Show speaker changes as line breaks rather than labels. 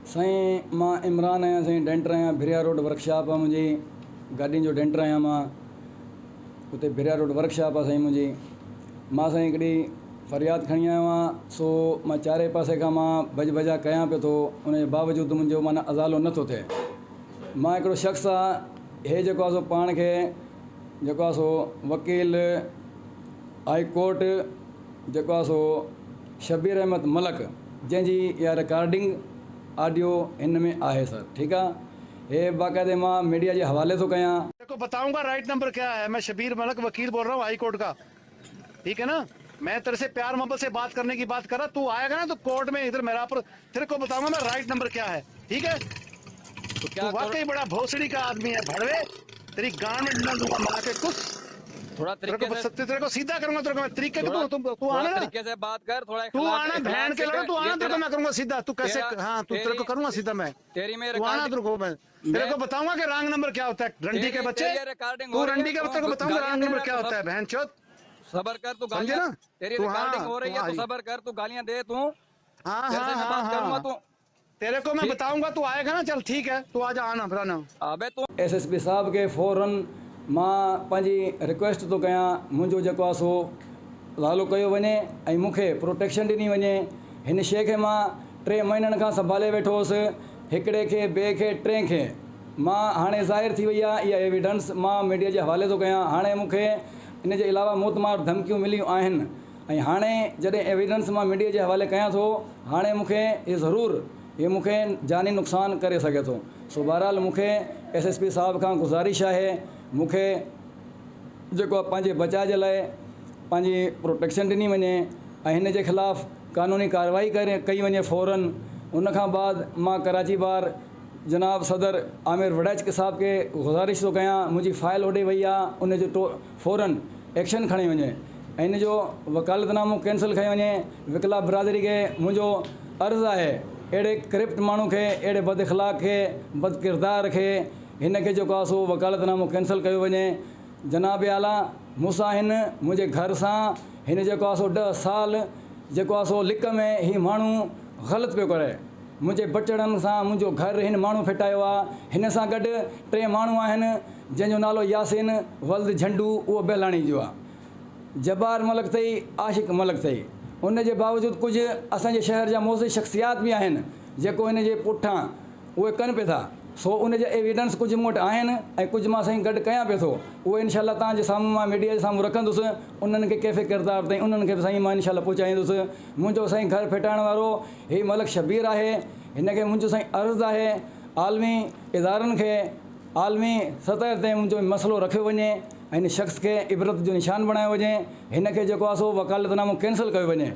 साईं मां इमरान आहियां साईं डेंटर आहियां भिरिया रोड वर्कशॉप आहे मुंहिंजी गाॾियुनि जो डेंटर आहियां मां उते भिरिया रोड वर्कशॉप आहे साईं मुंहिंजी मां साईं हिकिड़ी फ़रियाद खणी आयो आहियां सो मां चारे पासे खां मां भॼ भॼा कयां पियो थो उनजे बावजूदि मुंहिंजो माना अज़ालो नथो थिए। मां हिकिड़ो शख़्स आहे हे जेको आहे सो पाण खे जेको आहे सो वकील हाई कोर्ट जेको आहे सो शबीर अहमद मलक जंहिंजी इहा रिकॉर्डिंग ऑडियो इन में आहे सर। ठीक है, ये बाकायदे मां मीडिया के हवाले तो कयां।
तेरे को बताऊंगा राइट नंबर क्या है। मैं शबीर मलक वकील बोल रहा हूँ हाई कोर्ट का, ठीक है ना। मैं तेरे से प्यार मोहब्बत से बात करने की बात कर रहा, तू आएगा ना तो कोर्ट में इधर मेरा पर तेरे को बताऊंगा मैं राइट नंबर क्या है, ठीक है। तो क्या वाकई बड़ा भोसड़ी का आदमी है भड़वे, तेरी गांड में डंडा दूंगा मार के कुछ
थोड़ा
तेरे को सीधा करूंगा, तेरे को मैं तरीके के तू आना
तरीके से बात कर, थोड़ा
तू आना बहन के लड़ो, तू आना, तेरे को मैं करूंगा सीधा। तू कैसे, हाँ तू तेरे को करूंगा सीधा मैं,
तेरी में
तू आना, तेरे को मैं तेरे को बताऊंगा कि रंग नंबर क्या होता है। रंडी के बच्चे, तू रंडी के बच्चे को बताऊंगा रंग नंबर क्या होता है। बहन चोद
सबर कर, तू
समझे ना,
तेरी रिकॉर्डिंग हो रही है, तू सबर कर, तू गालियां दे तू।
हाँ तू तेरे को मैं बताऊंगा, तू आएगा ना, चल ठीक है, तू आजा, आना फिर आना।
अबे तू
एसएसपी साहब के फौरन मां पंहिंजी रिक्वेस्ट तो कयां, मुंहिंजो जेको आहे सो हवालो कयो वञे ऐं मूंखे प्रोटेक्शन ॾिनी वञे। हिन शइ खे मां 3 महीननि खां संभाले वेठो हुउसि, हिकिड़े खे ॿिए खे टे खे। मां हाणे ज़ाहिर थी वई आहे इहा एविडेंस मां मीडिया जे हवाले थो कयां। हाणे मूंखे इन जे अलावा मोतमार धमकियूं मिलियूं आहिनि ऐं हाणे जॾहिं एविडेंस मां मीडिया जे हवाले कयां थो, हाणे मूंखे इहे ज़रूरु ये मूंखे जानी नुक़सान करे सघे थो। सो बहरहाल मूंखे एसएसपी साहब खां गुज़ारिश आहे, मूंखे जेको पंहिंजे बचाव जे लाइ पंहिंजी प्रोटेक्शन ॾिनी वञे ऐं हिन जे ख़िलाफ़ु क़ानूनी कार्रवाई कई वञे फ़ौरन। उन खां बाद मां कराची बार जनाब सदर आमिर वड़ैच साहब खे गुज़ारिश थो कयां, मुंहिंजी फ़ाइल होॾे वई आहे, उन जो फ़ौरन एक्शन खणी वञे ऐं इन जो वकालतनामो कैंसिल कयो वञे। विकला बिरादरी खे मुंहिंजो अर्ज़ु आहे, अहिड़े करप्ट माण्हू खे, अहिड़े बद इख़लाक़ खे, बद किरदार खे, हिन खे जेको आहे सो वकालतनामो कैंसिल कयो वञे। जनाब आला मूंसां हिन मुंहिंजे घर सां हिन जेको आहे सो 10 साल जेको आहे सो लिक में ही माण्हू ग़लति पियो करे। मुंहिंजे बचड़नि सां मुंहिंजो घर हिन माण्हू फिटायो आहे। हिन सां गॾु 3 माण्हू आहिनि जंहिंजो नालो यासीन वल्द झंडू, उहो बेलाणी जो आहे। जब्बार मलक अथई, आशिक़ मलक अथई। उन जे बावजूदि कुझु असांजे शहर जा मोज़ शख़्सियात बि आहिनि जेको इन जे पुठियां उहे कनि पिया था। सो उन जा एविडेंस कुझु मूं वटि आहिनि ऐं कुझु मां साईं गॾु कयां पियो थो। उहे इनशाला तव्हांजे साम्हूं मां मीडिया जे साम्हूं रखंदुसि। उन्हनि खे कैफ़े किरदार अथई, उन्हनि खे बि साईं मां इनशाला पहुचाईंदुसि। मुंहिंजो साईं घर फिटाइण वारो ही मलक शबीर आहे। हिन खे मुंहिंजो साईं अर्ज़ु आहे आलमी इदारनि खे, आलमी सतह ते मुंहिंजो मसइलो रखियो वञे ऐं हिन शख़्स खे इबरत जो निशान बणायो वञे। हिन खे जेको आहे सो वकालतनामो कैंसिल कयो वञे।